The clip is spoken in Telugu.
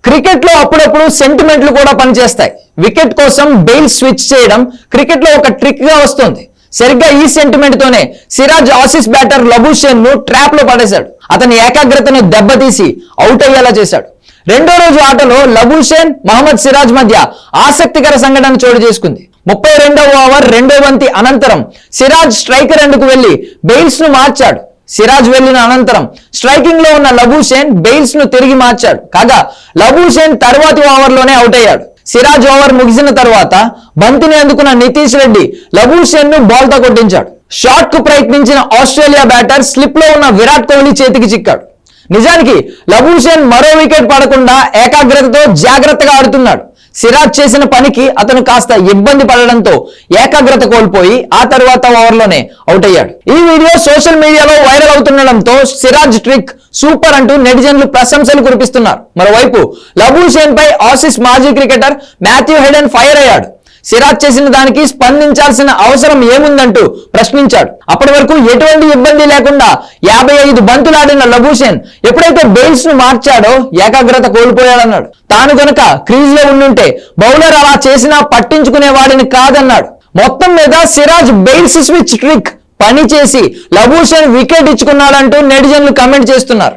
క్రికెట్ లో అప్పుడప్పుడు సెంటిమెంట్లు కూడా పనిచేస్తాయి. వికెట్ కోసం బెయిల్ స్విచ్ చేయడం క్రికెట్ లో ఒక ట్రిక్ గా వస్తుంది. సరిగ్గా ఈ సెంటిమెంట్ తోనే సిరాజ్ ఆసీస్ బ్యాటర్ లబూషేన్ ను ట్రాప్ లో పడేశాడు. అతని ఏకాగ్రతను దెబ్బతీసి అవుట్ అయ్యేలా చేశాడు. రెండో రోజు ఆటలో లబూషేన్, మహమ్మద్ సిరాజ్ మధ్య ఆసక్తికర సంఘటన చోటు చేసుకుంది. 32వ ఓవర్ రెండో బంతి అనంతరం సిరాజ్ స్ట్రైకర్ ఎండ్కు వెళ్లి బెయిల్స్ ను మార్చాడు. సిరాజ్ వెళ్లిన అనంతరం స్ట్రైకింగ్ లో ఉన్న లబూషేన్ బెయిల్స్ ను తిరిగి మార్చాడు. కాగా లబూషేన్ తర్వాతి ఓవర్లోనే అవుట్ అయ్యాడు. సిరాజ్ ఓవర్ ముగిసిన తర్వాత బంతిని అందుకున్న నితీష్ రెడ్డి లబూషేన్ ను బాల్ తో కొట్టించాడు. షాట్ కు ప్రయత్నించిన ఆస్ట్రేలియా బ్యాటర్ స్లిప్ లో ఉన్న విరాట్ కోహ్లీ చేతికి చిక్కాడు. నిజానికి లబూషేన్ మరో వికెట్ పడకుండా ఏకాగ్రతతో జాగ్రత్తగా ఆడుతున్నాడు. సిరాజ్ చేసిన పనికి అతను కాస్త ఇబ్బంది పడడంతో ఏకాగ్రత కోల్పోయి ఆ తర్వాత ఓవర్లోనే అవుట్ అయ్యాడు. ఈ వీడియో సోషల్ మీడియాలో వైరల్ అవుతుండడంతో సిరాజ్ ట్రిక్ సూపర్ అంటూ నెటిజన్లు ప్రశంసలు కురిపిస్తున్నారు. మరోవైపు లబూషేన్ పై ఆసీస్ మాజీ క్రికెటర్ మాథ్యూ హెడెన్ ఫైర్ అయ్యాడు. సిరాజ్ చేసిన దానికి స్పందించాల్సిన అవసరం ఏముందంటూ ప్రశ్నించాడు. అప్పటి వరకు ఎటువంటి ఇబ్బంది లేకుండా 55 బంతులాడిన లబూషేన్ ఎప్పుడైతే బెయిల్స్ ను మార్చాడో ఏకాగ్రత కోల్పోయాడన్నాడు. తాను గనుక క్రీజ్ లో ఉండుంటే బౌలర్ అలా చేసినా పట్టించుకునేవాడిని కాదన్నాడు. మొత్తం మీద సిరాజ్ బెయిల్స్ స్విచ్ ట్రిక్ పని చేసి లబూషేన్ వికెట్ ఇచ్చుకున్నాడంటూ నెటిజన్లు కామెంట్ చేస్తున్నారు.